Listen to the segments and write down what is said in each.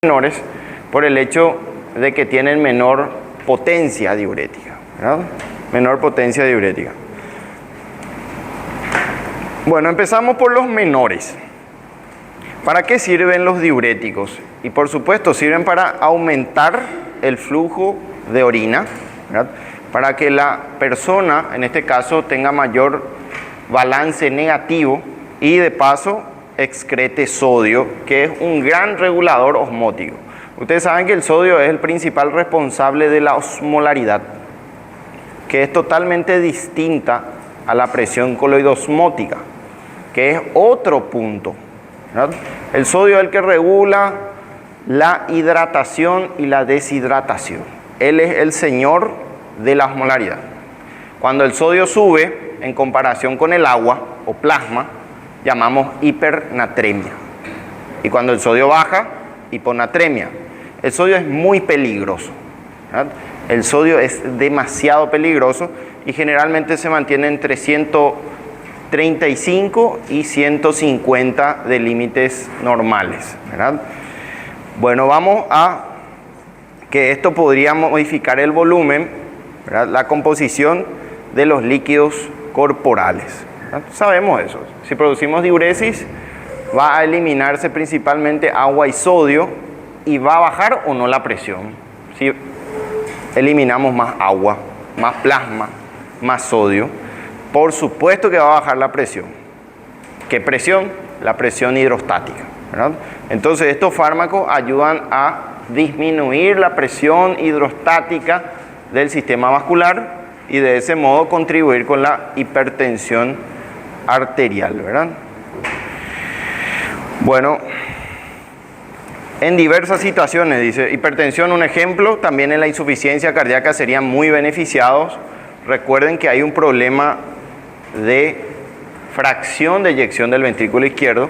menores por el hecho de que tienen menor potencia diurética, ¿verdad? Menor potencia diurética. Bueno, empezamos por los menores. ¿Para qué sirven los diuréticos? Y por supuesto sirven para aumentar el flujo de orina, ¿verdad? Para que la persona, en este caso, tenga mayor balance negativo y de paso excrete sodio, que es un gran regulador osmótico. Ustedes saben que el sodio es el principal responsable de la osmolaridad, que es totalmente distinta a la presión coloidosmótica, que es otro punto, ¿verdad? El sodio es el que regula la hidratación y la deshidratación. Él es el señor de la osmolaridad. Cuando el sodio sube en comparación con el agua o plasma, llamamos hipernatremia. Y cuando el sodio baja, hiponatremia. El sodio es muy peligroso, ¿verdad? El sodio es demasiado peligroso y generalmente se mantiene entre 135 y 150 de límites normales, ¿verdad? Bueno, vamos a que esto podría modificar el volumen, ¿verdad? La composición de los líquidos corporales, ¿verdad? Sabemos eso. Si producimos diuresis, va a eliminarse principalmente agua y sodio y va a bajar o no la presión. Si eliminamos más agua, más plasma, más sodio, por supuesto que va a bajar la presión. ¿Qué presión? La presión hidrostática, ¿verdad? Entonces estos fármacos ayudan a disminuir la presión hidrostática del sistema vascular y de ese modo contribuir con la hipertensión arterial, ¿verdad? Bueno, en diversas situaciones, dice, hipertensión, un ejemplo, también en la insuficiencia cardíaca serían muy beneficiados. Recuerden que hay un problema de fracción de eyección del ventrículo izquierdo,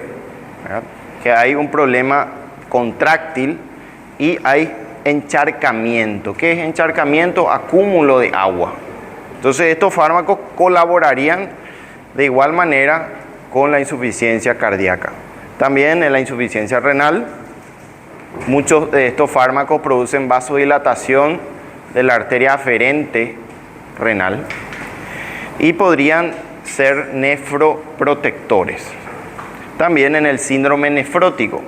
¿verdad? Que hay un problema contráctil y hay encharcamiento. ¿Qué es encharcamiento? Acúmulo de agua. Entonces estos fármacos colaborarían de igual manera con la insuficiencia cardíaca. También en la insuficiencia renal, muchos de estos fármacos producen vasodilatación de la arteria aferente renal y podrían ser nefroprotectores. También en el síndrome nefrótico.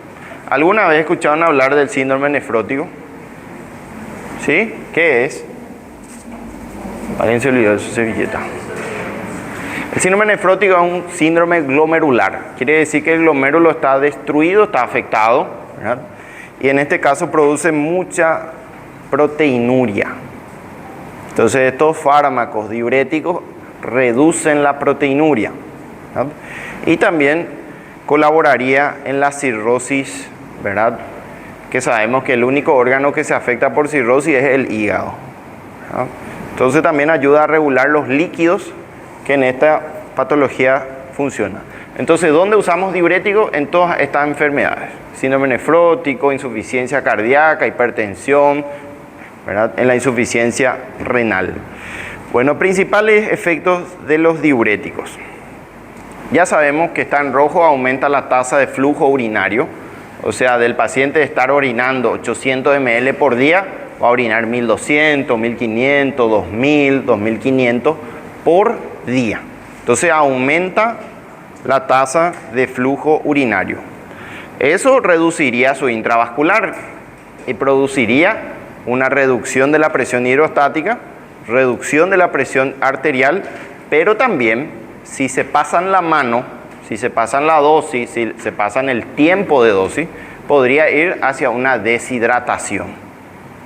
¿Alguna vez escucharon hablar del síndrome nefrótico? ¿Sí? ¿Qué es? Alguien se olvidó de su servilleta. El síndrome nefrótico es un síndrome glomerular. Quiere decir que el glomérulo está destruido, está afectado, ¿verdad? Y en este caso produce mucha proteinuria. Entonces estos fármacos diuréticos reducen la proteinuria, ¿verdad? Y también colaboraría en la cirrosis, ¿verdad? Que sabemos que el único órgano que se afecta por cirrosis es el hígado, ¿verdad? Entonces también ayuda a regular los líquidos que en esta patología funcionan. Entonces, ¿dónde usamos diuréticos? En todas estas enfermedades. Síndrome nefrótico, insuficiencia cardíaca, hipertensión, ¿verdad? En la insuficiencia renal. Bueno, principales efectos de los diuréticos. Ya sabemos que está en rojo, aumenta la tasa de flujo urinario. O sea, del paciente de estar orinando 800 ml por día, va a orinar 1200, 1500, 2000, 2500 por día. Entonces aumenta la tasa de flujo urinario. Eso reduciría su intravascular y produciría una reducción de la presión hidrostática, reducción de la presión arterial, pero también si se pasan la mano, si se pasan la dosis, si se pasan el tiempo de dosis, podría ir hacia una deshidratación,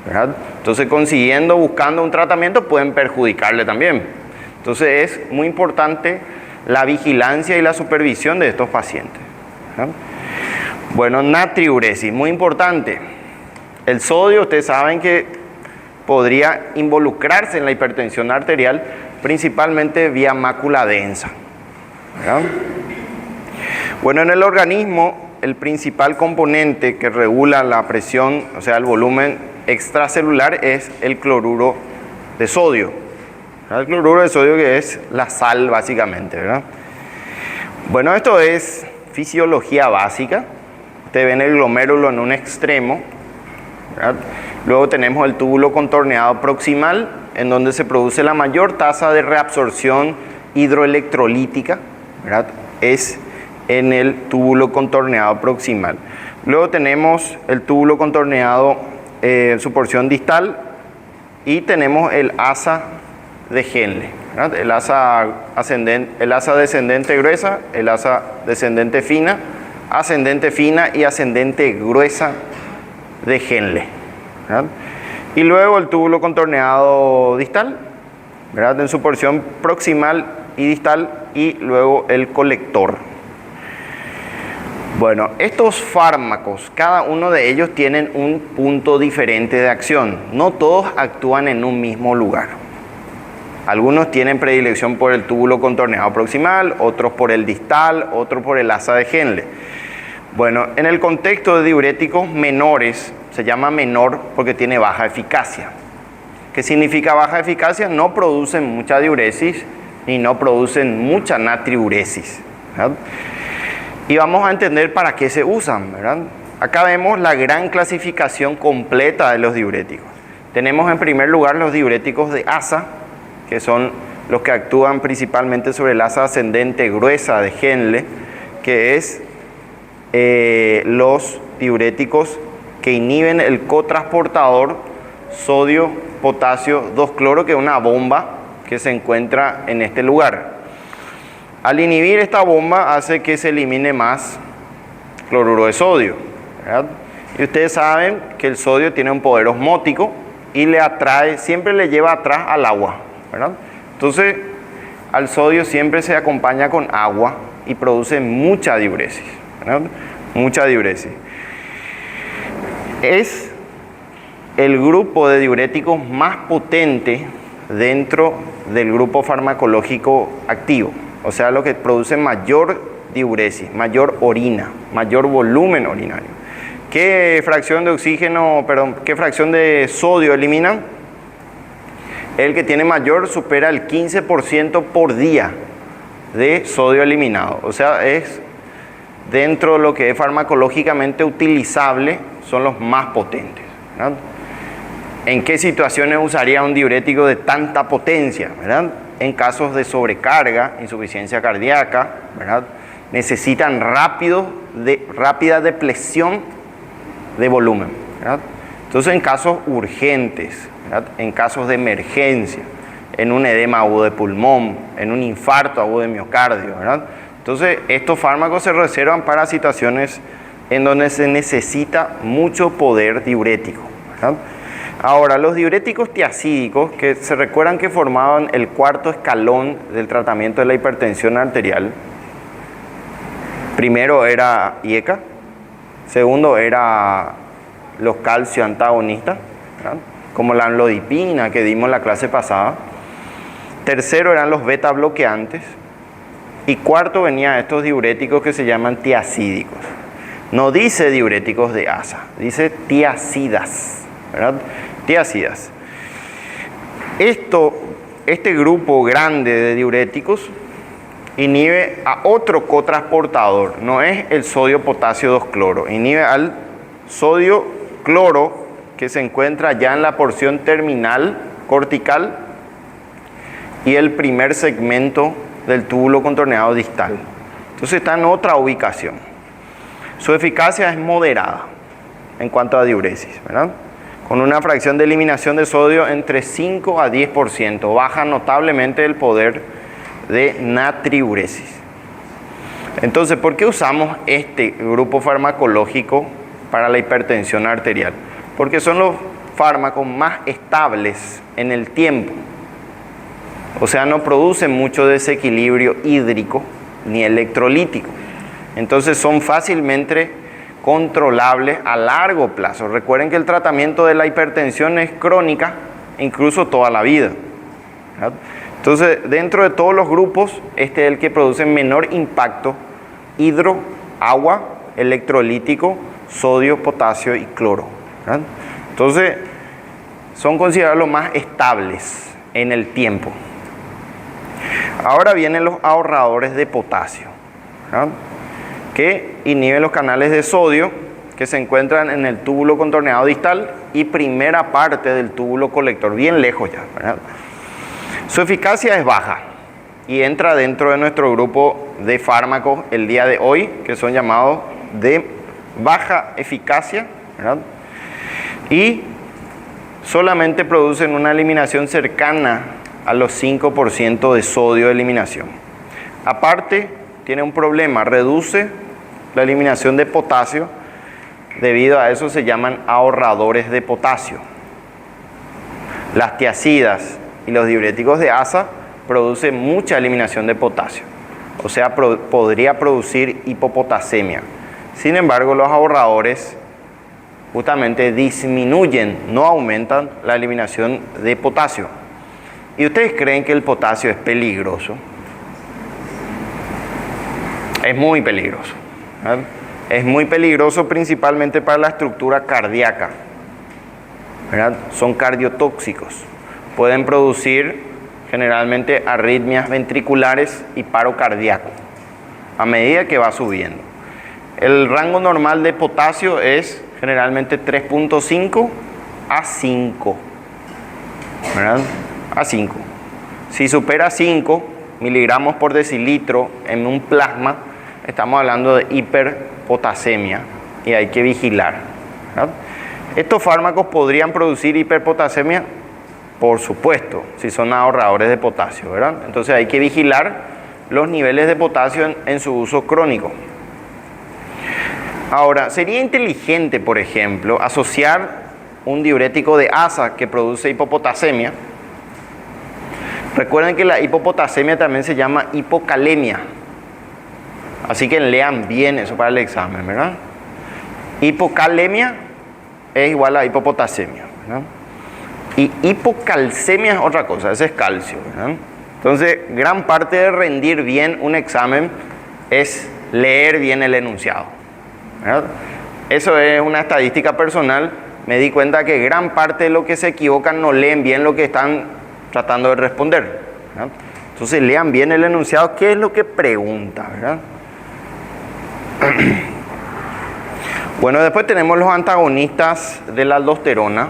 ¿verdad? Entonces consiguiendo, buscando un tratamiento pueden perjudicarle también. Entonces es muy importante la vigilancia y la supervisión de estos pacientes, ¿verdad? Bueno, natriuresis, muy importante. El sodio, ustedes saben que podría involucrarse en la hipertensión arterial, principalmente vía mácula densa, ¿verdad? Bueno, en el organismo, el principal componente que regula la presión, o sea, el volumen extracelular, es el cloruro de sodio. El cloruro de sodio, que es la sal básicamente, ¿verdad? Bueno, esto es fisiología básica. Ustedes ven el glomérulo en un extremo ¿verdad? Luego tenemos el túbulo contorneado proximal, en donde se produce la mayor tasa de reabsorción hidroelectrolítica, ¿verdad? Es en el túbulo contorneado proximal. Luego tenemos el túbulo contorneado en su porción distal y tenemos el asa de Henle, ¿verdad? El asa descendente gruesa, el asa descendente fina y ascendente gruesa de Henle, ¿verdad? Y luego el túbulo contorneado distal, ¿verdad? En su porción proximal y distal, y luego el colector. Bueno, estos fármacos, cada uno de ellos tienen un punto diferente de acción. No todos actúan en un mismo lugar. Algunos tienen predilección por el túbulo contorneado proximal, otros por el distal, otros por el asa de Henle. Bueno, en el contexto de diuréticos menores, se llama menor porque tiene baja eficacia. ¿Qué significa baja eficacia? No producen mucha diuresis y no producen mucha natriuresis, ¿verdad? Y vamos a entender para qué se usan, ¿verdad? Acá vemos la gran clasificación completa de los diuréticos. Tenemos en primer lugar los diuréticos de asa, que son los que actúan principalmente sobre el asa ascendente gruesa de Henle, que es los diuréticos que inhiben el cotransportador sodio-potasio 2-cloro, que es una bomba que se encuentra en este lugar. Al inhibir esta bomba hace que se elimine más cloruro de sodio, ¿verdad? Y ustedes saben que el sodio tiene un poder osmótico y le atrae, siempre le lleva atrás al agua, ¿verdad? Entonces, al sodio siempre se acompaña con agua y produce mucha diuresis, ¿verdad? Mucha diuresis. Es el grupo de diuréticos más potente dentro del grupo farmacológico activo. O sea, lo que produce mayor diuresis, mayor orina, mayor volumen urinario. ¿Qué fracción de oxígeno, qué fracción de sodio eliminan? El que tiene mayor supera el 15% por día de sodio eliminado. O sea, es dentro de lo que es farmacológicamente utilizable, son los más potentes, ¿verdad? ¿En qué situaciones usaría un diurético de tanta potencia, ¿verdad? En casos de sobrecarga, insuficiencia cardíaca, ¿verdad? Necesitan rápida depleción de volumen, ¿verdad? Entonces, en casos urgentes, ¿verdad? En casos de emergencia, en un edema agudo de pulmón, en un infarto agudo de miocardio, ¿verdad? Entonces, estos fármacos se reservan para situaciones en donde se necesita mucho poder diurético, ¿verdad? Ahora, los diuréticos tiazídicos, que se recuerdan que formaban el cuarto escalón del tratamiento de la hipertensión arterial. Primero era IECA, segundo era los calcio antagonistas, ¿verdad? Como la amlodipina que dimos en la clase pasada. Tercero eran los beta bloqueantes. Y cuarto venía estos diuréticos que se llaman tiazídicos. No dice diuréticos de asa, dice tiazidas, ¿verdad? Tiazidas. Este grupo grande de diuréticos inhibe a otro cotransportador, no es el sodio-potasio 2-cloro, inhibe al sodio-cloro que se encuentra ya en la porción terminal cortical y el primer segmento del túbulo contorneado distal. Entonces está en otra ubicación. Su eficacia es moderada en cuanto a diuresis, ¿verdad? Con una fracción de eliminación de sodio entre 5 a 10%. Baja notablemente el poder de natriuresis. Entonces, ¿por qué usamos este grupo farmacológico para la hipertensión arterial? Porque son los fármacos más estables en el tiempo. O sea, no producen mucho desequilibrio hídrico ni electrolítico. Entonces son fácilmente controlables a largo plazo. Recuerden que el tratamiento de la hipertensión es crónica, incluso toda la vida, ¿verdad? Entonces, dentro de todos los grupos, este es el que produce menor impacto hidro, agua, electrolítico, sodio, potasio y cloro, ¿verdad? Entonces, son considerados los más estables en el tiempo. Ahora vienen los ahorradores de potasio, ¿verdad? Que inhiben los canales de sodio que se encuentran en el túbulo contorneado distal y primera parte del túbulo colector, bien lejos ya, ¿verdad? Su eficacia es baja y entra dentro de nuestro grupo de fármacos el día de hoy, que son llamados de baja eficacia, ¿verdad? Y solamente producen una eliminación cercana a los 5% de sodio de eliminación. Aparte, tiene un problema, reduce la eliminación de potasio, debido a eso se llaman ahorradores de potasio. Las tiacidas y los diuréticos de asa producen mucha eliminación de potasio, o sea, podría producir hipopotasemia. Sin embargo, los ahorradores justamente disminuyen, no aumentan la eliminación de potasio. ¿Y ustedes creen que el potasio es peligroso? Es muy peligroso, ¿verdad? Es muy peligroso principalmente para la estructura cardíaca, ¿verdad? Son cardiotóxicos. Pueden producir generalmente arritmias ventriculares y paro cardíaco a medida que va subiendo. El rango normal de potasio es generalmente 3.5 a 5, ¿verdad? A 5. Si supera 5 miligramos por decilitro en un plasma, estamos hablando de hiperpotasemia y hay que vigilar, ¿verdad? ¿Estos fármacos podrían producir hiperpotasemia? Por supuesto, si son ahorradores de potasio, ¿verdad? Entonces hay que vigilar los niveles de potasio en su uso crónico. Ahora, sería inteligente, por ejemplo, asociar un diurético de asa que produce hipopotasemia. Recuerden que la hipopotasemia también se llama hipocalemia. Así que lean bien eso para el examen, ¿verdad? Hipocalemia es igual a hipopotasemia, ¿verdad? Y hipocalcemia es otra cosa, ese es calcio, ¿verdad? Entonces, gran parte de rendir bien un examen es leer bien el enunciado, ¿verdad? Eso es una estadística personal. Me di cuenta que gran parte de los que se equivocan no leen bien lo que están tratando de responder, ¿verdad? Entonces, lean bien el enunciado, qué es lo que pregunta, ¿verdad? Bueno, después tenemos los antagonistas de la aldosterona,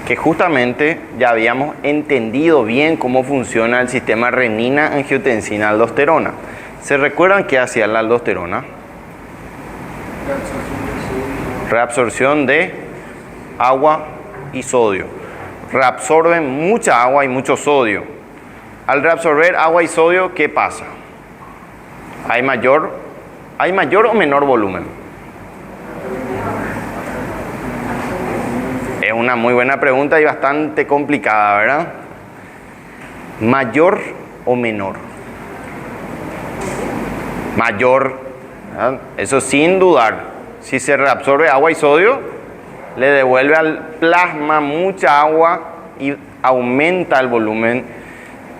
que justamente ya habíamos entendido bien cómo funciona el sistema renina-angiotensina-aldosterona. ¿Se recuerdan qué hacía la aldosterona? Reabsorción de agua y sodio. Reabsorben mucha agua y mucho sodio. Al reabsorber agua y sodio, ¿qué pasa? ¿Hay mayor o menor volumen? Es una muy buena pregunta y bastante complicada, ¿verdad? ¿Mayor o menor? Mayor, ¿verdad? Eso sin dudar. Si se reabsorbe agua y sodio, le devuelve al plasma mucha agua y aumenta el volumen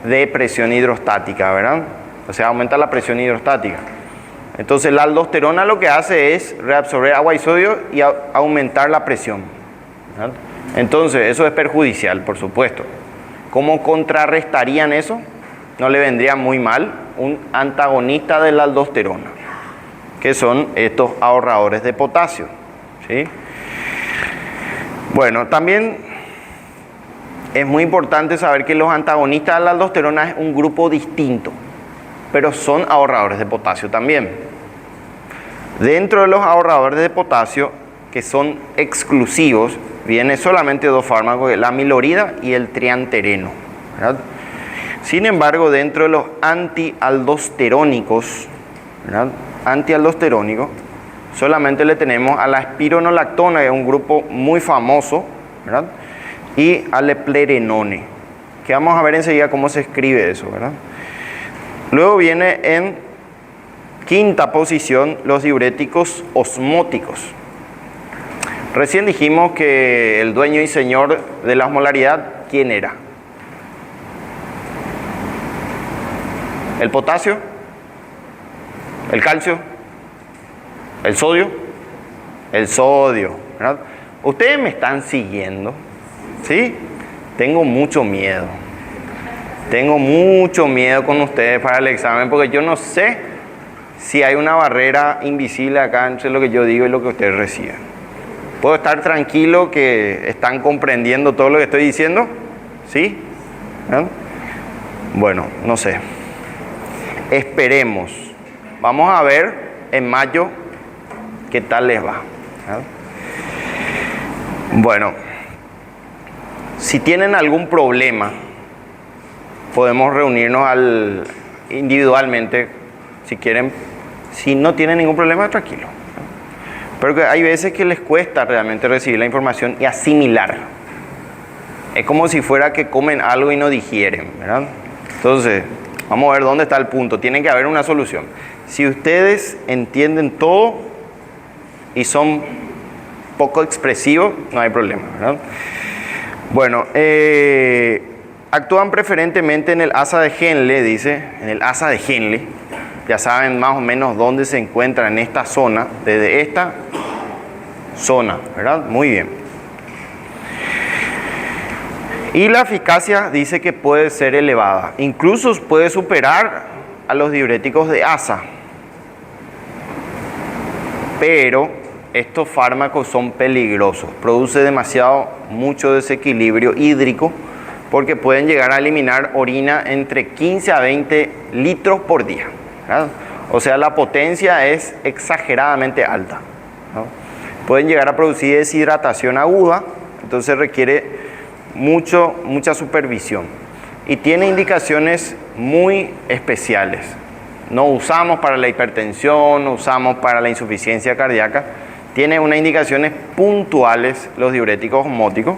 de presión hidrostática, ¿verdad? O sea, aumenta la presión hidrostática. Entonces la aldosterona lo que hace es reabsorber agua y sodio y aumentar la presión, ¿verdad? Entonces eso es perjudicial, por supuesto. ¿Cómo contrarrestarían eso? No le vendría muy mal un antagonista de la aldosterona, que son estos ahorradores de potasio, ¿sí? Bueno, también es muy importante saber que los antagonistas de la aldosterona es un grupo distinto, pero son ahorradores de potasio también. Dentro de los ahorradores de potasio, que son exclusivos, vienen solamente dos fármacos, la amilorida y el triantereno, ¿verdad? Sin embargo, dentro de los antialdosterónicos, ¿verdad? Antialdosterónicos, solamente le tenemos a la espironolactona, que es un grupo muy famoso, ¿verdad? Y al eplerenone, que vamos a ver enseguida cómo se escribe eso, ¿verdad? Luego viene en quinta posición los diuréticos osmóticos. Recién dijimos que el dueño y señor de la osmolaridad, ¿quién era? ¿El potasio? ¿El calcio? ¿El sodio? El sodio, ¿verdad? Ustedes me están siguiendo, ¿sí? Tengo mucho miedo. Tengo mucho miedo con ustedes para el examen porque yo no sé si hay una barrera invisible acá entre lo que yo digo y lo que ustedes reciben. ¿Puedo estar tranquilo que están comprendiendo todo lo que estoy diciendo? ¿Sí? ¿Eh? Bueno, no sé. Esperemos. Vamos a ver en mayo qué tal les va. ¿Eh? Bueno, si tienen algún problema, podemos reunirnos individualmente, si quieren. Si no tienen ningún problema, tranquilo. Pero que hay veces que les cuesta realmente recibir la información y asimilar. Es como si fuera que comen algo y no digieren, ¿verdad? Entonces, vamos a ver dónde está el punto. Tiene que haber una solución. Si ustedes entienden todo y son poco expresivos, no hay problema, ¿verdad? Bueno, actúan preferentemente en el asa de Henle, dice, en el asa de Henle. Ya saben más o menos dónde se encuentra en esta zona, desde esta zona, ¿verdad? Muy bien. Y la eficacia dice que puede ser elevada, incluso puede superar a los diuréticos de asa. Pero estos fármacos son peligrosos, produce mucho desequilibrio hídrico, porque pueden llegar a eliminar orina entre 15 a 20 litros por día, ¿verdad? O sea, la potencia es exageradamente alta, ¿no? Pueden llegar a producir deshidratación aguda, entonces requiere mucha supervisión. Y tiene indicaciones muy especiales. No usamos para la hipertensión, no usamos para la insuficiencia cardíaca. Tiene unas indicaciones puntuales los diuréticos osmóticos,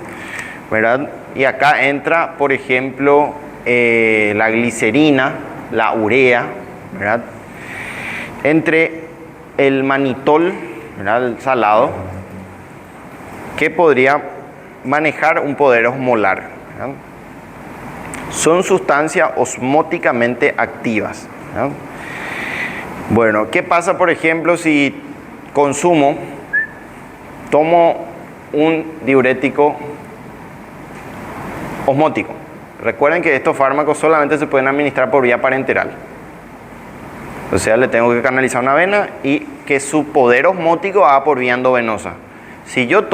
¿verdad? Y acá entra, por ejemplo, la glicerina, la urea, ¿verdad? Entre el manitol, ¿verdad? El salado, que podría manejar un poder osmolar, ¿verdad? Son sustancias osmóticamente activas, ¿verdad? Bueno, ¿qué pasa, por ejemplo, si tomo un diurético osmótico? Recuerden que estos fármacos solamente se pueden administrar por vía parenteral. O sea, le tengo que canalizar una vena y que su poder osmótico haga por vía endovenosa. Si yo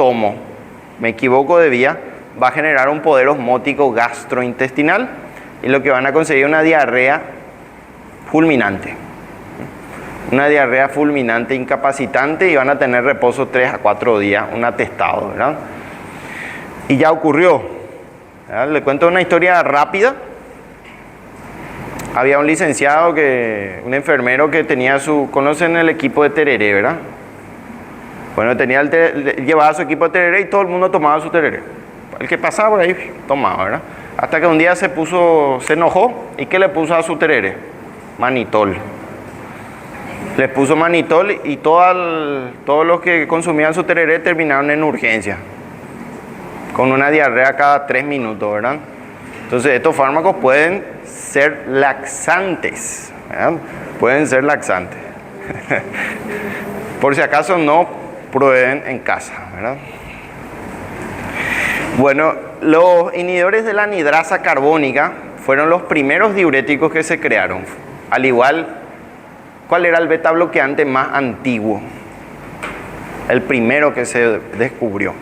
me equivoco de vía, va a generar un poder osmótico gastrointestinal y lo que van a conseguir es una diarrea fulminante. Una diarrea fulminante incapacitante y van a tener reposo 3 a 4 días, un atestado, ¿verdad? Y ya ocurrió, ¿verdad? Le cuento una historia rápida. Había un licenciado, un enfermero que tenía conocen el equipo de tereré, ¿verdad? Bueno, llevaba su equipo de tereré y todo el mundo tomaba su tereré. El que pasaba por ahí tomaba, ¿verdad? Hasta que un día se enojó y ¿qué le puso a su tereré? Manitol. Les puso manitol y todos los que consumían su tereré terminaron en urgencia, con una diarrea cada 3 minutos, ¿verdad? Entonces estos fármacos pueden ser laxantes, ¿verdad? Pueden ser laxantes. Por si acaso no prueben en casa, ¿verdad? Bueno, los inhibidores de la anhidrasa carbónica fueron los primeros diuréticos que se crearon. Al igual, ¿cuál era el beta bloqueante más antiguo? El primero que se descubrió.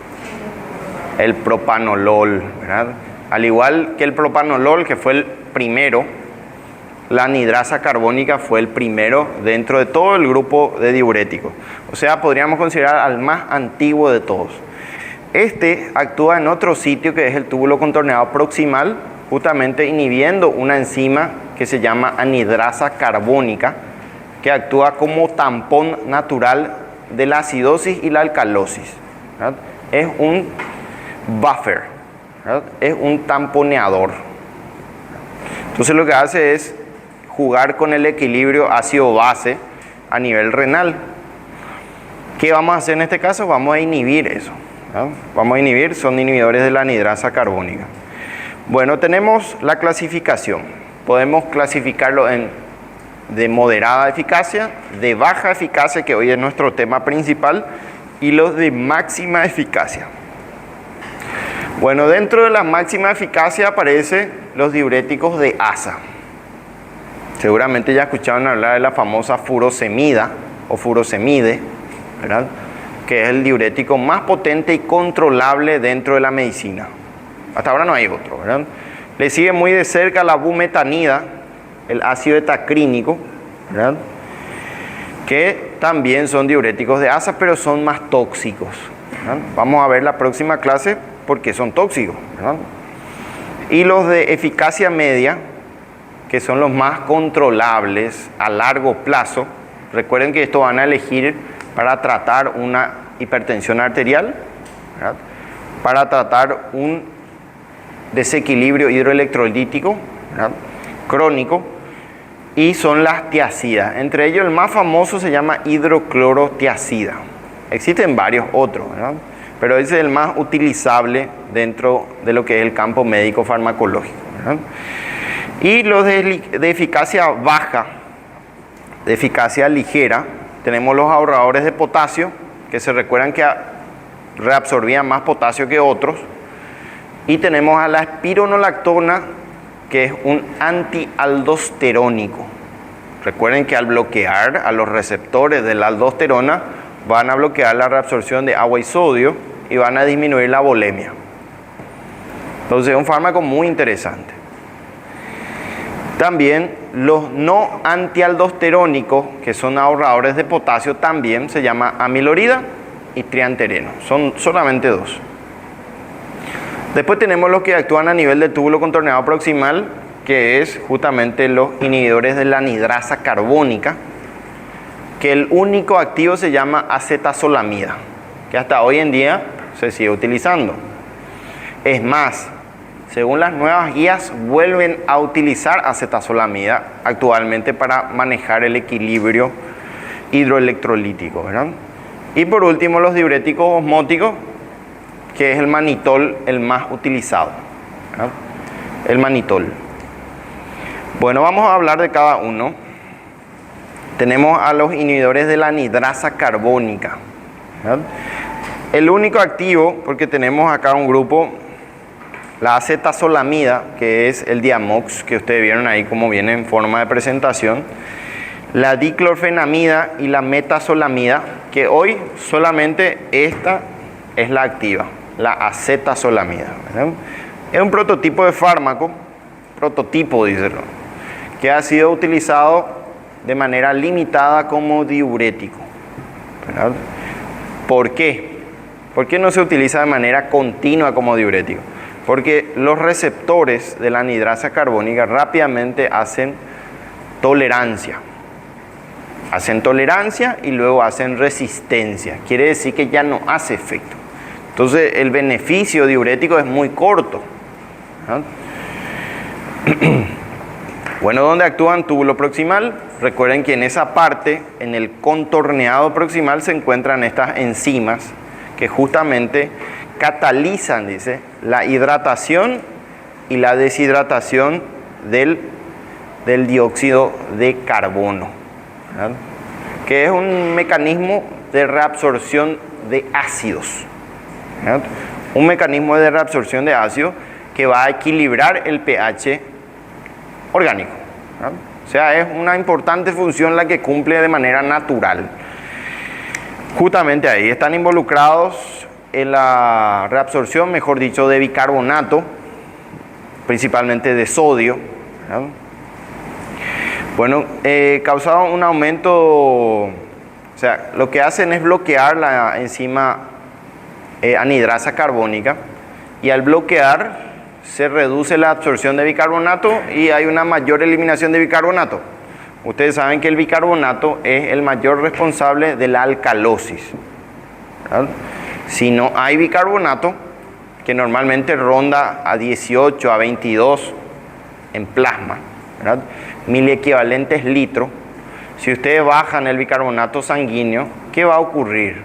El propanolol, ¿verdad? Al igual que el propanolol, que fue el primero, la anhidrasa carbónica fue el primero dentro de todo el grupo de diuréticos. O sea, podríamos considerar al más antiguo de todos. Este actúa en otro sitio que es el túbulo contorneado proximal, justamente inhibiendo una enzima que se llama anhidrasa carbónica, que actúa como tampón natural de la acidosis y la alcalosis, ¿verdad? Es un buffer, ¿verdad? Es un tamponeador. Entonces lo que hace es jugar con el equilibrio ácido-base a nivel renal. ¿Qué vamos a hacer en este caso? Vamos a inhibir eso, ¿verdad? Son inhibidores de la anhidrasa carbónica. Bueno, tenemos la clasificación. Podemos clasificarlo de moderada eficacia, de baja eficacia, que hoy es nuestro tema principal, y los de máxima eficacia. Bueno, dentro de la máxima eficacia aparecen los diuréticos de asa. Seguramente ya escucharon hablar de la famosa furosemida o furosemide, ¿verdad? Que es el diurético más potente y controlable dentro de la medicina. Hasta ahora no hay otro, ¿verdad? Le sigue muy de cerca la bumetanida, el ácido etacrínico, ¿verdad? Que también son diuréticos de asa, pero son más tóxicos, ¿verdad? Vamos a ver la próxima clase por qué son tóxicos, ¿verdad? Y los de eficacia media, que son los más controlables a largo plazo. Recuerden que esto van a elegir para tratar una hipertensión arterial, ¿verdad? Para tratar un desequilibrio hidroelectrolítico, ¿verdad? Crónico, y son las tiacidas. Entre ellos el más famoso se llama hidroclorotiacida. Existen varios otros, ¿verdad? Pero ese es el más utilizable dentro de lo que es el campo médico farmacológico, ¿verdad? Y los de eficacia baja, de eficacia ligera, tenemos los ahorradores de potasio, que se recuerdan que reabsorbían más potasio que otros. Y tenemos a la espironolactona, que es un antialdosterónico. Recuerden que al bloquear a los receptores de la aldosterona, van a bloquear la reabsorción de agua y sodio y van a disminuir la volemia. Entonces es un fármaco muy interesante. También los no antialdosterónicos, que son ahorradores de potasio, también se llama amilorida y triantereno. Son solamente dos. Después tenemos los que actúan a nivel del túbulo contorneado proximal, que es justamente los inhibidores de la anidrasa carbónica, que el único activo se llama acetazolamida, que hasta hoy en día se sigue utilizando. Es más, según las nuevas guías, vuelven a utilizar acetazolamida actualmente para manejar el equilibrio hidroelectrolítico, ¿verdad? Y por último, los diuréticos osmóticos, que es el manitol el más utilizado, ¿verdad? El manitol. Bueno, vamos a hablar de cada uno. Tenemos a los inhibidores de la anidrasa carbónica, ¿verdad? El único activo, porque tenemos acá un grupo, la acetazolamida, que es el Diamox, que ustedes vieron ahí como viene en forma de presentación, la diclorfenamida y la metazolamida, que hoy solamente esta es la activa, la acetazolamida, ¿verdad? Es un prototipo de fármaco, que ha sido utilizado de manera limitada como diurético, ¿verdad? ¿Por qué? ¿Por qué no se utiliza de manera continua como diurético? Porque los receptores de la anidrasa carbónica rápidamente hacen tolerancia. Hacen tolerancia y luego hacen resistencia. Quiere decir que ya no hace efecto. Entonces el beneficio diurético es muy corto, ¿no? Bueno, ¿dónde actúan? Túbulo proximal. Recuerden que en esa parte, en el contorneado proximal, se encuentran estas enzimas que justamente catalizan, dice, la hidratación y la deshidratación del dióxido de carbono, ¿verdad? Que es un mecanismo de reabsorción de ácidos, ¿verdad? Un mecanismo de reabsorción de ácidos que va a equilibrar el pH orgánico, ¿verdad? O sea, es una importante función la que cumple de manera natural. Justamente ahí están involucrados en la reabsorción, mejor dicho, de bicarbonato, principalmente de sodio, ¿verdad? Bueno, causado un aumento, o sea, lo que hacen es bloquear la enzima anidrasa carbónica, y al bloquear se reduce la absorción de bicarbonato y hay una mayor eliminación de bicarbonato. Ustedes saben que el bicarbonato es el mayor responsable de la alcalosis, ¿verdad? Si no hay bicarbonato, que normalmente ronda a 18 a 22 en plasma, ¿verdad? Miliequivalentes litro. Si ustedes bajan el bicarbonato sanguíneo, ¿qué va a ocurrir?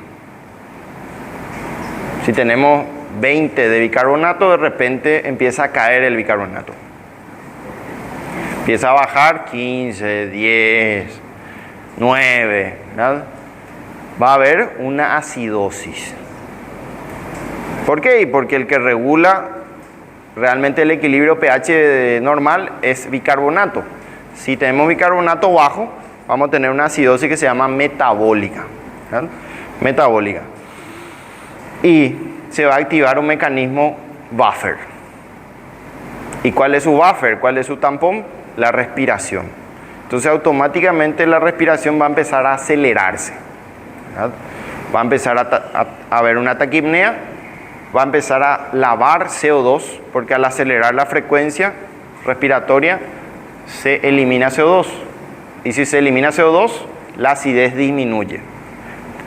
Si tenemos 20 de bicarbonato, de repente empieza a caer el bicarbonato. Empieza a bajar 15, 10, 9, ¿verdad? Va a haber una acidosis. ¿Por qué? Porque el que regula realmente el equilibrio pH normal es bicarbonato. Si tenemos bicarbonato bajo, vamos a tener una acidosis que se llama metabólica. ¿Verdad? Metabólica. Y se va a activar un mecanismo buffer. ¿Y cuál es su buffer? ¿Cuál es su tampón? La respiración. Entonces automáticamente la respiración va a empezar a acelerarse. ¿Verdad? Va a empezar a haber una taquipnea, va a empezar a lavar CO2, porque al acelerar la frecuencia respiratoria se elimina CO2. Y si se elimina CO2, la acidez disminuye.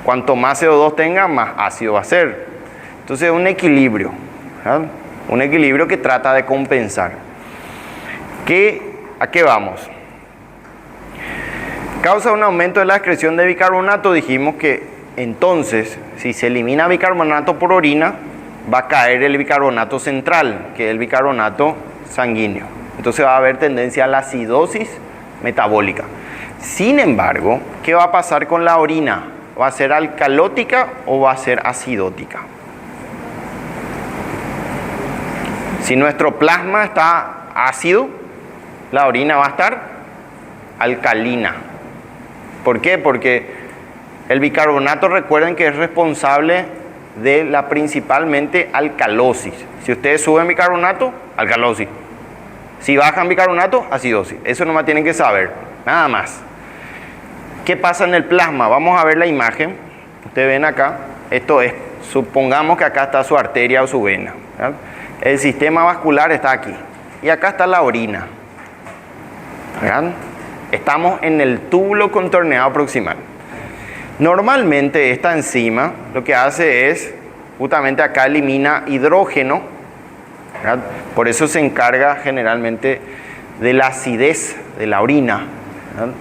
Cuanto más CO2 tenga, más ácido va a ser. Entonces es un equilibrio, ¿verdad? Un equilibrio que trata de compensar. ¿A qué vamos? Causa un aumento de la excreción de bicarbonato. Dijimos que entonces, si se elimina bicarbonato por orina, va a caer el bicarbonato central, que es el bicarbonato sanguíneo. Entonces va a haber tendencia a la acidosis metabólica. Sin embargo, ¿qué va a pasar con la orina? ¿Va a ser alcalótica o va a ser acidótica? Si nuestro plasma está ácido, la orina va a estar alcalina. ¿Por qué? Porque el bicarbonato, recuerden que es responsable de la principalmente alcalosis. Si ustedes suben bicarbonato, alcalosis. Si bajan bicarbonato, acidosis. Eso nomás tienen que saber, nada más. ¿Qué pasa en el plasma? Vamos a ver la imagen. Ustedes ven acá, esto es, supongamos que acá está su arteria o su vena, ¿verdad? El sistema vascular está aquí. Y acá está la orina, ¿verdad? Estamos en el túbulo contorneado proximal. Normalmente esta enzima lo que hace es, justamente acá elimina hidrógeno, ¿verdad? Por eso se encarga generalmente de la acidez de la orina, ¿verdad?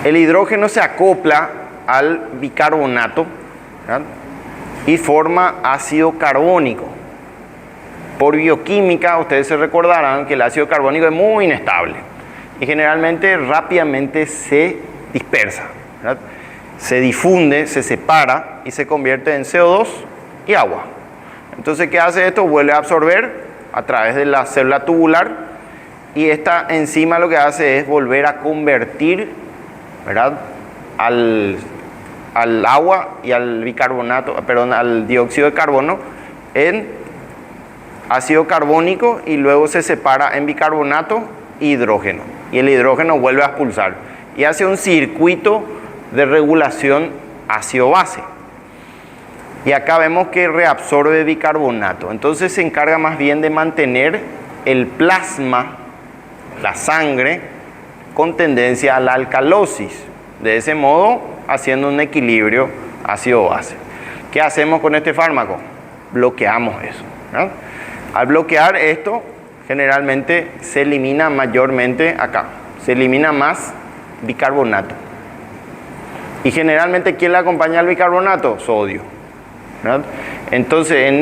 El hidrógeno se acopla al bicarbonato, ¿verdad? Y forma ácido carbónico. Por bioquímica, ustedes se recordarán que el ácido carbónico es muy inestable y generalmente rápidamente se dispersa, ¿verdad? Se difunde, se separa y se convierte en CO2 y agua. Entonces, ¿qué hace esto? Vuelve a absorber a través de la célula tubular y esta enzima lo que hace es volver a convertir, ¿verdad?, al agua y al bicarbonato, perdón, al dióxido de carbono en ácido carbónico y luego se separa en bicarbonato e hidrógeno. Y el hidrógeno vuelve a expulsar y hace un circuito de regulación ácido-base. Y acá vemos que reabsorbe bicarbonato. Entonces se encarga más bien de mantener el plasma, la sangre, con tendencia a la alcalosis. De ese modo, haciendo un equilibrio ácido-base. ¿Qué hacemos con este fármaco? Bloqueamos eso, ¿verdad? Al bloquear esto, generalmente se elimina mayormente acá. Se elimina más bicarbonato. Y generalmente, ¿quién le acompaña al bicarbonato? Sodio, ¿verdad? Entonces,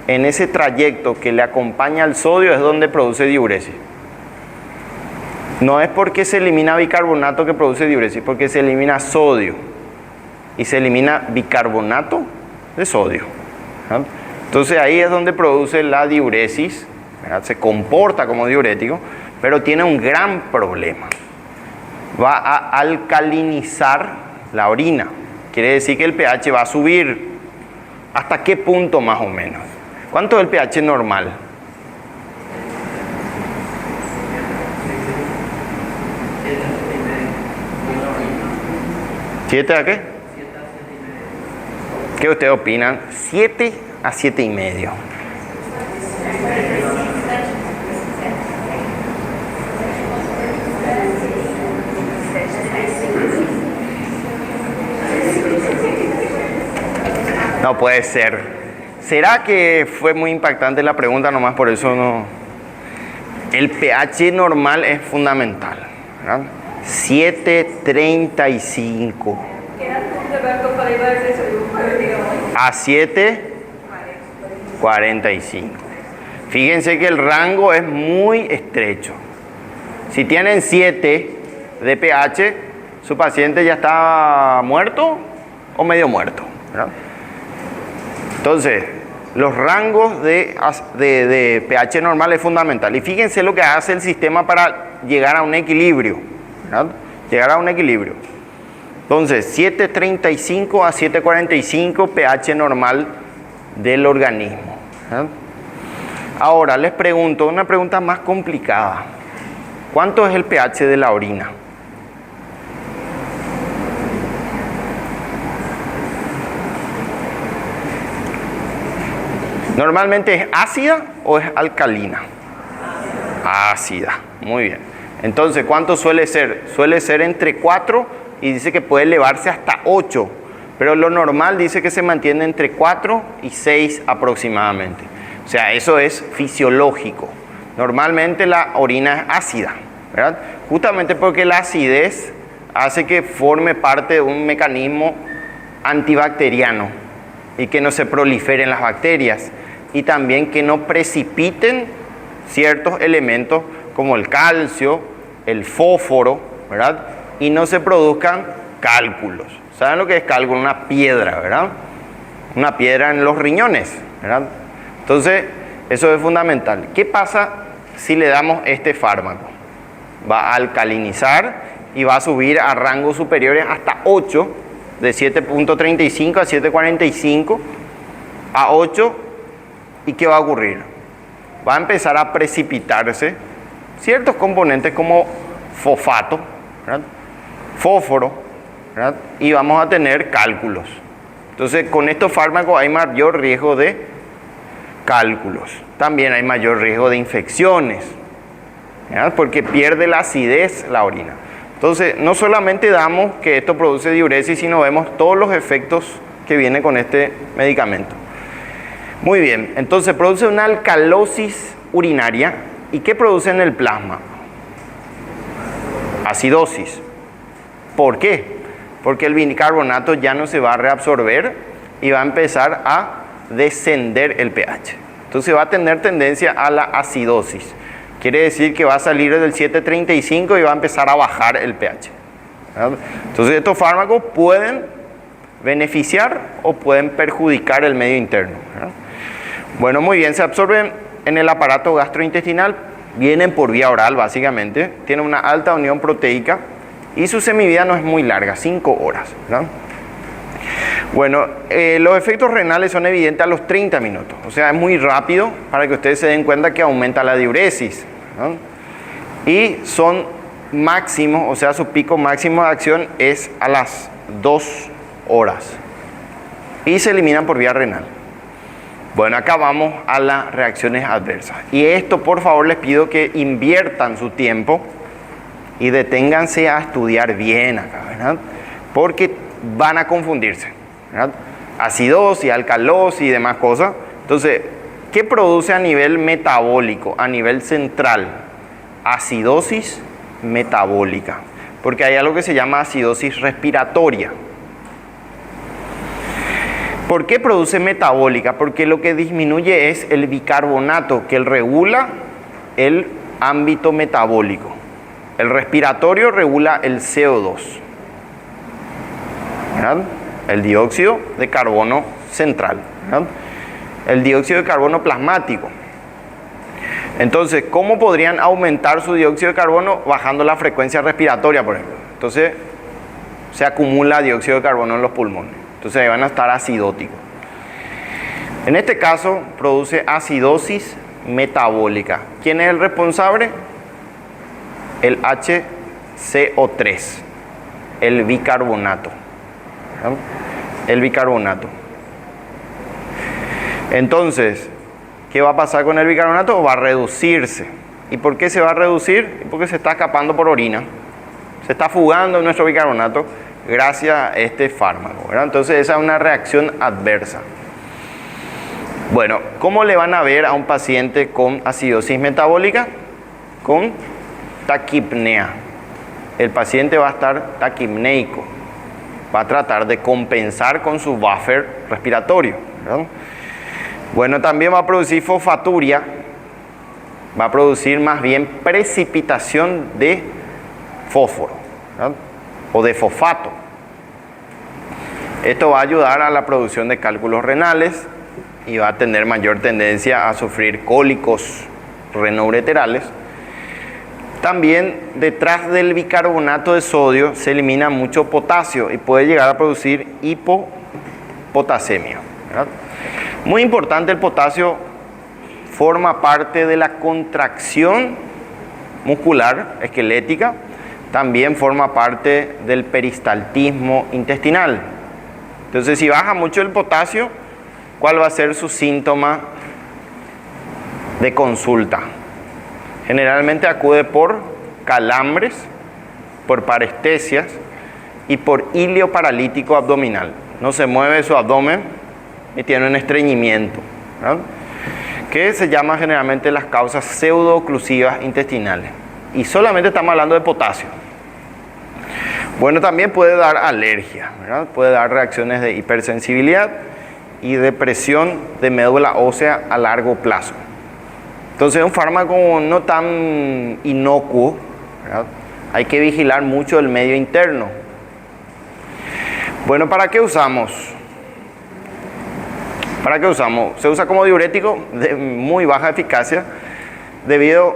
en ese trayecto que le acompaña al sodio es donde produce diuresis. No es porque se elimina bicarbonato que produce diuresis, porque se elimina sodio y se elimina bicarbonato de sodio, ¿verdad? Entonces ahí es donde produce la diuresis, ¿verdad? Se comporta como diurético, pero tiene un gran problema. Va a alcalinizar la orina. Quiere decir que el pH va a subir. ¿Hasta qué punto más o menos? ¿Cuánto es el pH normal? ¿7 a qué? ¿Qué ustedes opinan? 7 a 7,5. No puede ser. ¿Será que fue muy impactante la pregunta nomás por eso no? El pH normal es fundamental, ¿verdad? 7,35 a 7,45. Fíjense que el rango es muy estrecho. Si tienen 7 de pH, su paciente ya está muerto o medio muerto, ¿verdad? Entonces, los rangos de pH normal es fundamental. Y fíjense lo que hace el sistema para llegar a un equilibrio, ¿verdad? Llegar a un equilibrio. Entonces, 7.35 a 7.45 pH normal del organismo, ¿verdad? Ahora les pregunto, una pregunta más complicada. ¿Cuánto es el pH de la orina? ¿Normalmente es ácida o es alcalina? Ácida, muy bien. Entonces, ¿cuánto suele ser? Suele ser entre 4 y dice que puede elevarse hasta 8, pero lo normal dice que se mantiene entre 4 y 6 aproximadamente. O sea, eso es fisiológico. Normalmente la orina es ácida, ¿verdad? Justamente porque la acidez hace que forme parte de un mecanismo antibacteriano y que no se proliferen las bacterias y también que no precipiten ciertos elementos como el calcio, el fósforo, ¿verdad? Y no se produzcan cálculos. ¿Saben lo que es cálculo? Una piedra, ¿verdad? Una piedra en los riñones, ¿verdad? Entonces, eso es fundamental. ¿Qué pasa si le damos este fármaco? Va a alcalinizar y va a subir a rangos superiores hasta 8, de 7.35 a 7.45 a 8. ¿Y qué va a ocurrir? Va a empezar a precipitarse ciertos componentes como fosfato, ¿verdad? Fósforo, ¿verdad? Y vamos a tener cálculos. Entonces, con estos fármacos hay mayor riesgo de cálculos. También hay mayor riesgo de infecciones, ¿verdad? Porque pierde la acidez la orina. Entonces, no solamente damos que esto produce diuresis, sino vemos todos los efectos que vienen con este medicamento. Muy bien, entonces produce una alcalosis urinaria. ¿Y qué produce en el plasma? Acidosis. ¿Por qué? Porque el bicarbonato ya no se va a reabsorber y va a empezar a descender el pH. Entonces va a tener tendencia a la acidosis. Quiere decir que va a salir del 7.35 y va a empezar a bajar el pH, ¿verdad? Entonces estos fármacos pueden beneficiar o pueden perjudicar el medio interno, ¿verdad? Bueno, muy bien, se absorben en el aparato gastrointestinal, vienen por vía oral básicamente, tienen una alta unión proteica y su semivida no es muy larga, 5 horas, ¿verdad? Bueno, los efectos renales son evidentes a los 30 minutos, o sea, es muy rápido para que ustedes se den cuenta que aumenta la diuresis, ¿verdad? Y son máximos, o sea, su pico máximo de acción es a las 2 horas y se eliminan por vía renal. Bueno, acá vamos a las reacciones adversas. Y esto, por favor, les pido que inviertan su tiempo y deténganse a estudiar bien acá, ¿verdad? Porque van a confundirse, ¿verdad? Acidosis, alcalosis y demás cosas. Entonces, ¿qué produce a nivel metabólico, a nivel central? Acidosis metabólica. Porque hay algo que se llama acidosis respiratoria. ¿Por qué produce metabólica? Porque lo que disminuye es el bicarbonato, que regula el ámbito metabólico. El respiratorio regula el CO2, ¿verdad? El dióxido de carbono central, ¿verdad? El dióxido de carbono plasmático. Entonces, ¿cómo podrían aumentar su dióxido de carbono? Bajando la frecuencia respiratoria, por ejemplo. Entonces, se acumula dióxido de carbono en los pulmones. Entonces ahí van a estar acidóticos. En este caso produce acidosis metabólica. ¿Quién es el responsable? El HCO3, el bicarbonato. ¿Verdad? El bicarbonato. Entonces, ¿qué va a pasar con el bicarbonato? Va a reducirse. ¿Y por qué se va a reducir? Porque se está escapando por orina. Se está fugando nuestro bicarbonato gracias a este fármaco, ¿verdad? Entonces esa es una reacción adversa. Bueno, ¿cómo le van a ver a un paciente con acidosis metabólica? Con taquipnea. El paciente va a estar taquipneico, va a tratar de compensar con su buffer respiratorio, ¿verdad? Bueno, también va a producir fosfaturia, va a producir más bien precipitación de fósforo, ¿verdad? O de fosfato. Esto va a ayudar a la producción de cálculos renales y va a tener mayor tendencia a sufrir cólicos renoureterales. También detrás del bicarbonato de sodio se elimina mucho potasio y puede llegar a producir hipopotasemia, ¿verdad? Muy importante, el potasio forma parte de la contracción muscular esquelética, también forma parte del peristaltismo intestinal. Entonces, si baja mucho el potasio, ¿cuál va a ser su síntoma de consulta? Generalmente acude por calambres, por parestesias y por hilio paralítico abdominal. No se mueve su abdomen y tiene un estreñimiento, ¿verdad? Que se llama generalmente las causas pseudo-oclusivas intestinales. Y solamente estamos hablando de potasio. Bueno, también puede dar alergia, ¿verdad? Puede dar reacciones de hipersensibilidad y depresión de médula ósea a largo plazo. Entonces es un fármaco no tan inocuo, ¿verdad? Hay que vigilar mucho el medio interno. Bueno, ¿para qué usamos? ¿Para qué usamos? Se usa como diurético de muy baja eficacia debido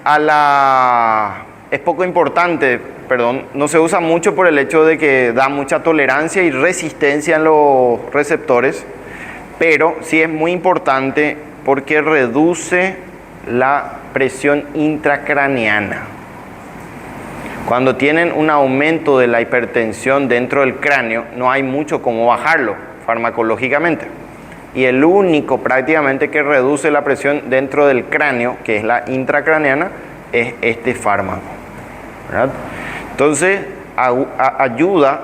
a la... Es poco importante, perdón, no se usa mucho por el hecho de que da mucha tolerancia y resistencia en los receptores, pero sí es muy importante porque reduce la presión intracraneana. Cuando tienen un aumento de la hipertensión dentro del cráneo, no hay mucho cómo bajarlo farmacológicamente. Y el único prácticamente que reduce la presión dentro del cráneo, que es la intracraneana, es este fármaco, ¿verdad? Entonces, ayuda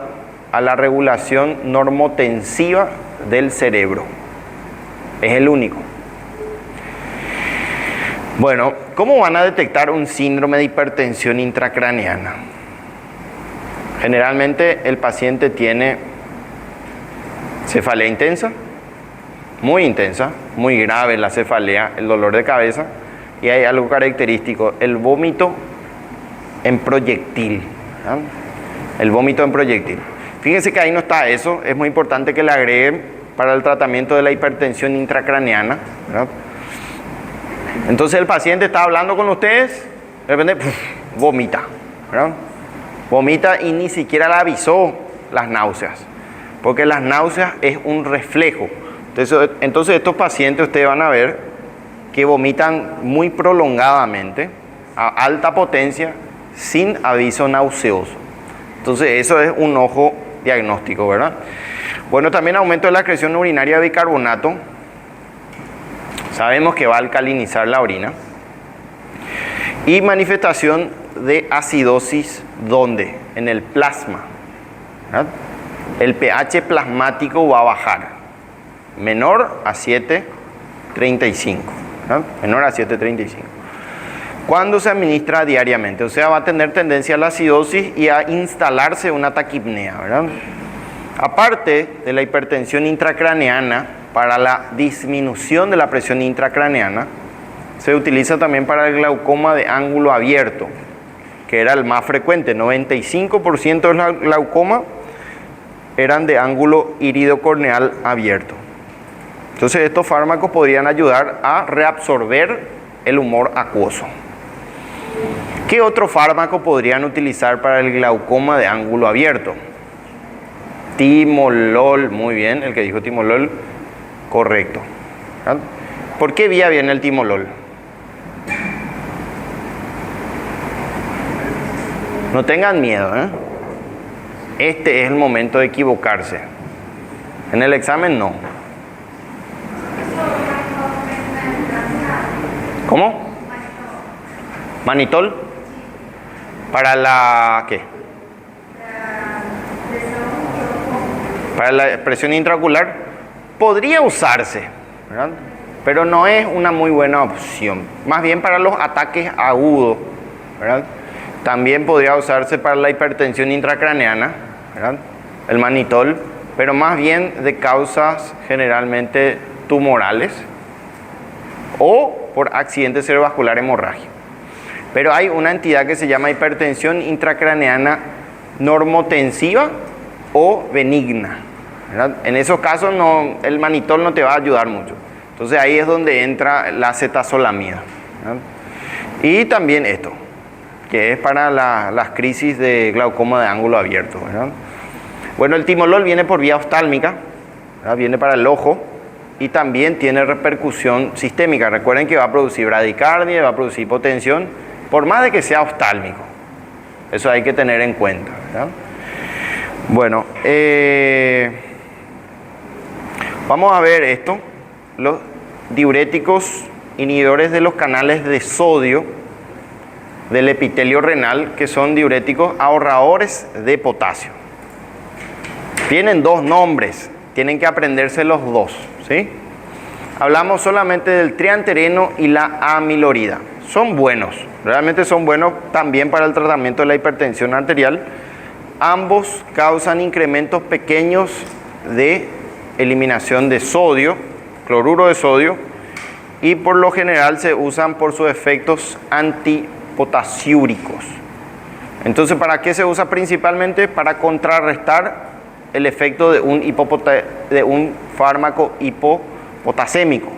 a la regulación normotensiva del cerebro. Es el único. Bueno, ¿cómo van a detectar un síndrome de hipertensión intracraneana? Generalmente el paciente tiene cefalea intensa, muy grave la cefalea, el dolor de cabeza, y hay algo característico, el vómito en proyectil, ¿verdad? El vómito en proyectil. Fíjense que ahí no está eso, es muy importante que le agreguen para el tratamiento de la hipertensión intracraneana, ¿verdad? Entonces el paciente está hablando con ustedes, de repente vomita, ¿verdad? Vomita y ni siquiera le avisó las náuseas, porque las náuseas es un reflejo. Entonces estos pacientes ustedes van a ver que vomitan muy prolongadamente, a alta potencia, sin aviso nauseoso. Entonces eso es un ojo diagnóstico, ¿verdad? Bueno, también aumento de la excreción urinaria de bicarbonato. Sabemos que va a alcalinizar la orina. Y manifestación de acidosis, ¿dónde? En el plasma, ¿verdad? El pH plasmático va a bajar, menor a 7,35, ¿verdad? Menor a 7,35. Cuando se administra diariamente, o sea, va a tener tendencia a la acidosis y a instalarse una taquipnea, ¿verdad? Aparte de la hipertensión intracraneana, para la disminución de la presión intracraneana, se utiliza también para el glaucoma de ángulo abierto, que era el más frecuente. 95% de los glaucoma eran de ángulo iridocorneal abierto. Entonces estos fármacos podrían ayudar a reabsorber el humor acuoso. ¿Qué otro fármaco podrían utilizar para el glaucoma de ángulo abierto? Timolol, muy bien, el que dijo timolol, correcto. ¿Por qué vía viene el timolol? No tengan miedo, ¿eh? Este es el momento de equivocarse. En el examen no. ¿Cómo? Manitol. ¿Para la qué? Para la presión intraocular. Podría usarse, ¿verdad? Pero no es una muy buena opción. Más bien para los ataques agudos, ¿verdad? También podría usarse para la hipertensión intracraneana, ¿verdad? El manitol, pero más bien de causas generalmente tumorales o por accidente cerebrovascular hemorrágico. Pero hay una entidad que se llama hipertensión intracraneana normotensiva o benigna, ¿verdad? En esos casos el manitol no te va a ayudar mucho. Entonces ahí es donde entra la acetazolamida, ¿verdad? Y también esto, que es para las crisis de glaucoma de ángulo abierto, ¿verdad? Bueno, el timolol viene por vía oftálmica, ¿verdad? Viene para el ojo y también tiene repercusión sistémica. Recuerden que va a producir bradicardia, va a producir hipotensión, por más de que sea oftálmico. Eso hay que tener en cuenta, ¿verdad? Bueno, vamos a ver esto. Los diuréticos inhibidores de los canales de sodio del epitelio renal, que son diuréticos ahorradores de potasio. Tienen dos nombres, tienen que aprenderse los dos, ¿sí? Hablamos solamente del triantereno y la amilorida. Son buenos, realmente son buenos también para el tratamiento de la hipertensión arterial. Ambos causan incrementos pequeños de eliminación de sodio, cloruro de sodio, y por lo general se usan por sus efectos antipotasiúricos. Entonces, ¿para qué se usa principalmente? Para contrarrestar el efecto de un fármaco hipopotasémico.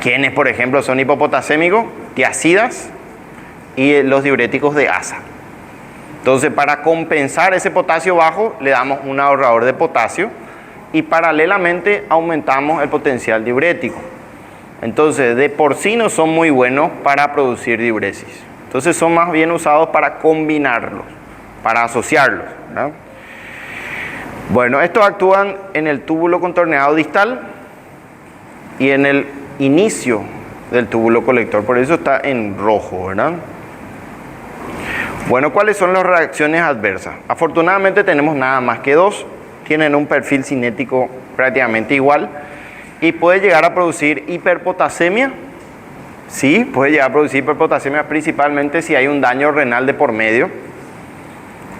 ¿Quiénes, por ejemplo, son hipopotasémicos? Tiazidas y los diuréticos de asa. Entonces, para compensar ese potasio bajo, le damos un ahorrador de potasio y paralelamente aumentamos el potencial diurético. Entonces, de por sí no son muy buenos para producir diuresis. Entonces, son más bien usados para combinarlos, para asociarlos, ¿verdad? Bueno, estos actúan en el túbulo contorneado distal y en el inicio del túbulo colector, por eso está en rojo, ¿verdad? Bueno, ¿cuáles son las reacciones adversas? Afortunadamente tenemos nada más que dos, tienen un perfil cinético prácticamente igual y puede llegar a producir hiperpotasemia. Sí, puede llegar a producir hiperpotasemia principalmente si hay un daño renal de por medio.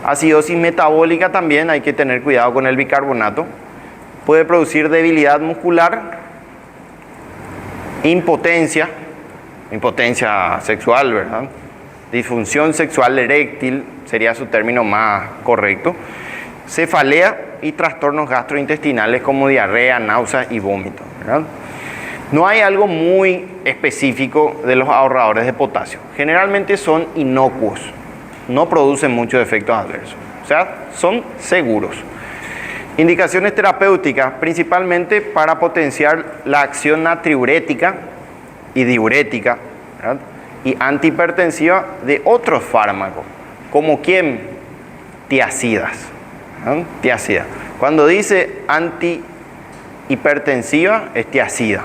Acidosis metabólica también, hay que tener cuidado con el bicarbonato. Puede producir debilidad muscular, impotencia sexual, ¿verdad? Disfunción sexual eréctil sería su término más correcto. Cefalea y trastornos gastrointestinales como diarrea, náuseas y vómito, ¿verdad? No hay algo muy específico de los ahorradores de potasio. Generalmente son inocuos, no producen muchos efectos adversos, o sea, son seguros. Indicaciones terapéuticas, principalmente para potenciar la acción natriurética y diurética, ¿verdad? Y antihipertensiva de otros fármacos, como ¿quién? Tiazidas, ¿verdad? Tiazida. Cuando dice antihipertensiva es tiazida.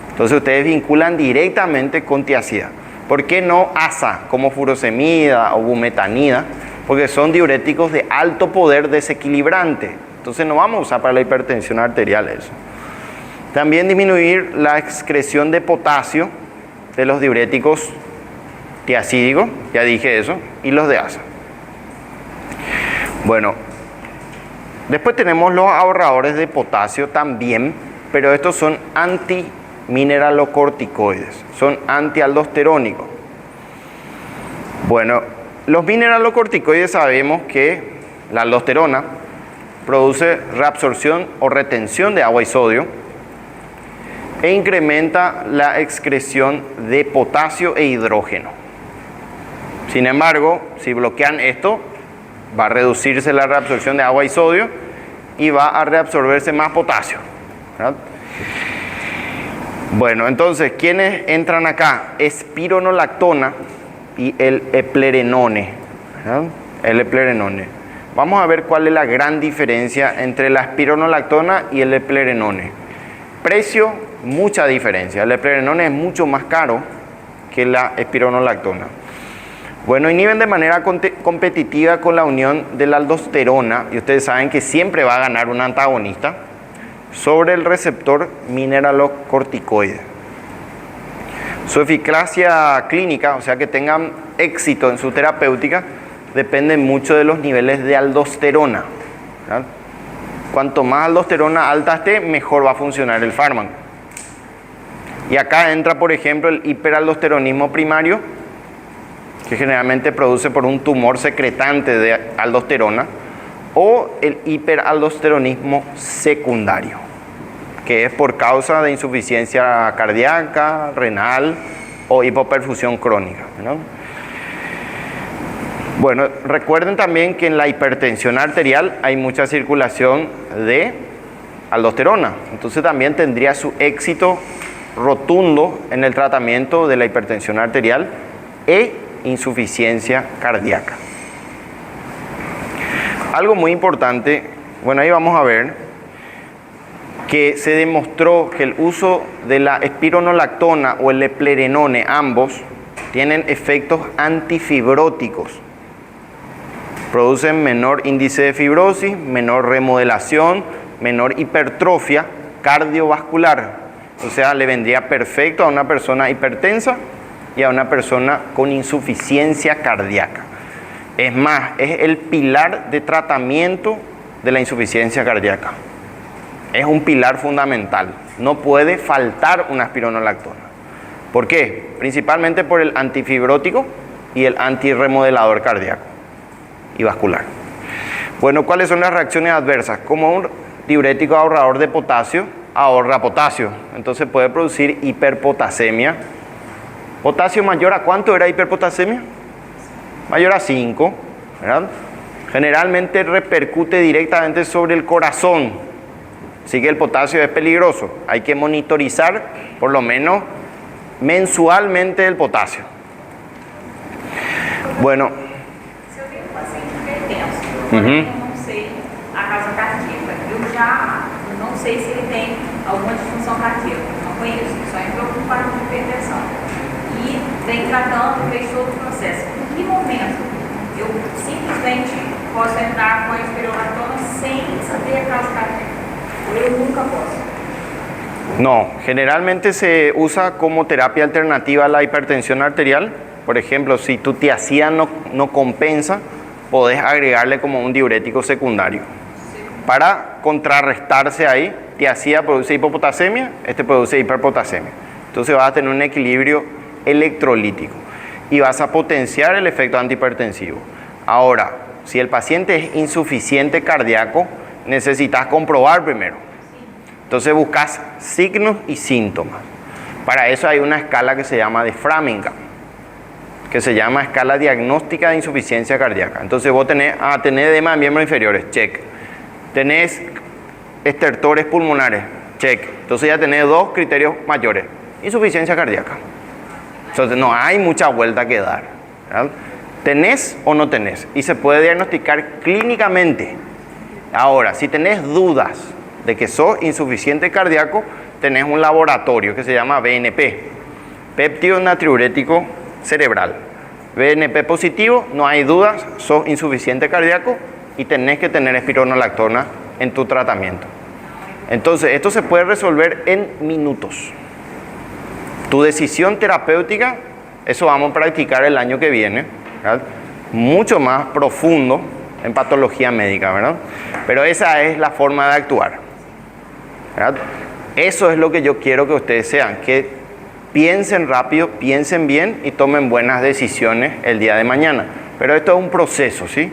Entonces ustedes vinculan directamente con tiazida. ¿Por qué no asa como furosemida o bumetanida? Porque son diuréticos de alto poder desequilibrante. Entonces no vamos a usar para la hipertensión arterial eso. También disminuir la excreción de potasio de los diuréticos tiazídicos, ya dije eso, y los de asa. Bueno, después tenemos los ahorradores de potasio también, pero estos son antimineralocorticoides, son antialdosterónicos. Bueno, los mineralocorticoides sabemos que la aldosterona produce reabsorción o retención de agua y sodio e incrementa la excreción de potasio e hidrógeno. Sin embargo, si bloquean esto, va a reducirse la reabsorción de agua y sodio y va a reabsorberse más potasio, ¿verdad? Bueno, entonces, ¿quiénes entran acá? Espironolactona y el eplerenone, ¿verdad? El eplerenone. Vamos a ver cuál es la gran diferencia entre la espironolactona y el eplerenone. Precio, mucha diferencia. El eplerenone es mucho más caro que la espironolactona. Bueno, inhiben de manera competitiva con la unión de la aldosterona, y ustedes saben que siempre va a ganar un antagonista, sobre el receptor mineralocorticoide. Su eficacia clínica, o sea que tengan éxito en su terapéutica, depende mucho de los niveles de aldosterona, ¿verdad? Cuanto más aldosterona alta esté, mejor va a funcionar el fármaco. Y acá entra, por ejemplo, el hiperaldosteronismo primario, que generalmente produce por un tumor secretante de aldosterona, o el hiperaldosteronismo secundario, que es por causa de insuficiencia cardíaca, renal o hipoperfusión crónica, ¿no? Bueno, recuerden también que en la hipertensión arterial hay mucha circulación de aldosterona, entonces también tendría su éxito rotundo en el tratamiento de la hipertensión arterial e insuficiencia cardíaca. Algo muy importante, bueno, ahí vamos a ver que se demostró que el uso de la espironolactona o el eplerenone, ambos, tienen efectos antifibróticos. Producen menor índice de fibrosis, menor remodelación, menor hipertrofia cardiovascular. O sea, le vendría perfecto a una persona hipertensa y a una persona con insuficiencia cardíaca. Es más, es el pilar de tratamiento de la insuficiencia cardíaca. Es un pilar fundamental. No puede faltar una espironolactona. ¿Por qué? Principalmente por el antifibrótico y el antirremodelador cardíaco y vascular. Bueno, ¿cuáles son las reacciones adversas? Como un diurético ahorrador de potasio, ahorra potasio. Entonces puede producir hiperpotasemia. ¿Potasio mayor a cuánto era hiperpotasemia? Mayor a 5, ¿verdad? Generalmente repercute directamente sobre el corazón. Así que el potasio es peligroso. Hay que monitorizar por lo menos mensualmente el potasio. Bueno. Se eu tenho um paciente hipertenso, porém eu não sei a causa cardíaca, eu já não sei se ele tem alguma disfunção cardíaca, não conheço, só entrou com um quadro de hipertensão. E vem tratando, fez todo o processo. Em que momento eu simplesmente posso entrar com a espironolactona sem saber a causa cardíaca? Ou eu nunca posso? No, generalmente se usa como terapia alternativa a la hipertensión arterial. Por ejemplo, si tu tiacía no compensa, podés agregarle como un diurético secundario. Para contrarrestarse ahí, tiacía produce hipopotasemia, este produce hiperpotasemia. Entonces vas a tener un equilibrio electrolítico y vas a potenciar el efecto antihipertensivo. Ahora, si el paciente es insuficiente cardíaco, necesitas comprobar primero. Entonces buscas signos y síntomas. Para eso hay una escala que se llama de Framingham, que se llama escala diagnóstica de insuficiencia cardíaca. Entonces vos tenés edema de miembros inferiores, check. Tenés estertores pulmonares, check. Entonces ya tenés dos criterios mayores. Insuficiencia cardíaca. Entonces no hay mucha vuelta que dar, ¿verdad? ¿Tenés o no tenés? Y se puede diagnosticar clínicamente. Ahora, si tenés dudas de que sos insuficiente cardíaco, tenés un laboratorio que se llama BNP, péptido natriurético cerebral. BNP positivo, no hay dudas, sos insuficiente cardíaco y tenés que tener espironolactona en tu tratamiento. Entonces, esto se puede resolver en minutos. Tu decisión terapéutica, eso vamos a practicar el año que viene, ¿verdad? Mucho más profundo en patología médica, ¿verdad? Pero esa es la forma de actuar, ¿verdad? Eso es lo que yo quiero que ustedes sean, que piensen rápido, piensen bien y tomen buenas decisiones el día de mañana. Pero esto es un proceso, ¿sí?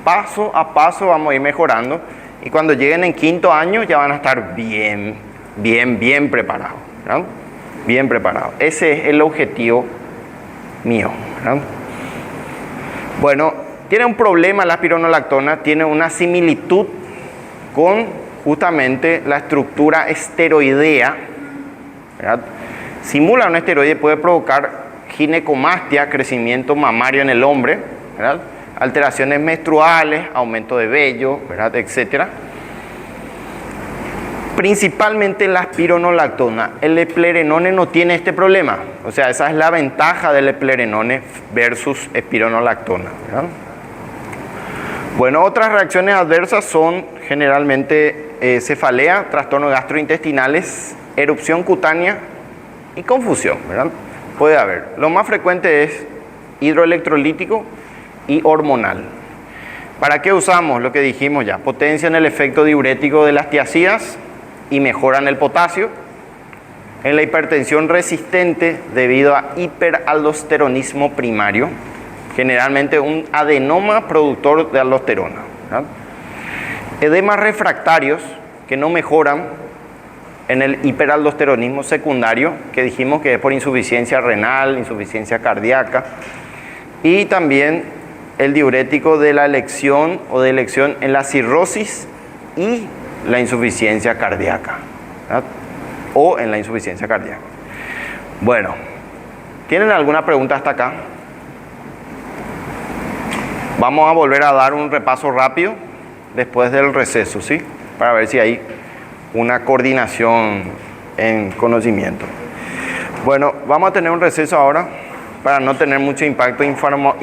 Paso a paso vamos a ir mejorando y cuando lleguen en quinto año ya van a estar bien preparados, ¿verdad? Bien preparados. Ese es el objetivo mío, ¿verdad? Bueno, tiene un problema la espironolactona, tiene una similitud con justamente la estructura esteroidea, ¿verdad? Simula un esteroide, puede provocar ginecomastia, crecimiento mamario en el hombre, ¿verdad? Alteraciones menstruales, aumento de vello, ¿verdad? Etcétera. Principalmente la espironolactona. El eplerenone no tiene este problema. O sea, esa es la ventaja del eplerenone versus espironolactona, ¿verdad? Bueno, otras reacciones adversas son generalmente cefalea, trastornos gastrointestinales, erupción cutánea y confusión, ¿verdad? Puede haber. Lo más frecuente es hidroelectrolítico y hormonal. ¿Para qué usamos? Lo que dijimos ya. Potencian el efecto diurético de las tiacidas y mejoran el potasio. En la hipertensión resistente debido a hiperaldosteronismo primario, generalmente un adenoma productor de aldosterona, ¿verdad? Edemas refractarios que no mejoran en el hiperaldosteronismo secundario, que dijimos que es por insuficiencia renal, insuficiencia cardíaca, y también el diurético de la elección o de elección en la cirrosis y la insuficiencia cardíaca, ¿verdad? O en la insuficiencia cardíaca. Bueno, ¿tienen alguna pregunta hasta acá? Vamos a volver a dar un repaso rápido después del receso, ¿sí? Para ver si hay una coordinación en conocimiento. Bueno, vamos a tener un receso ahora para no tener mucho impacto informacional.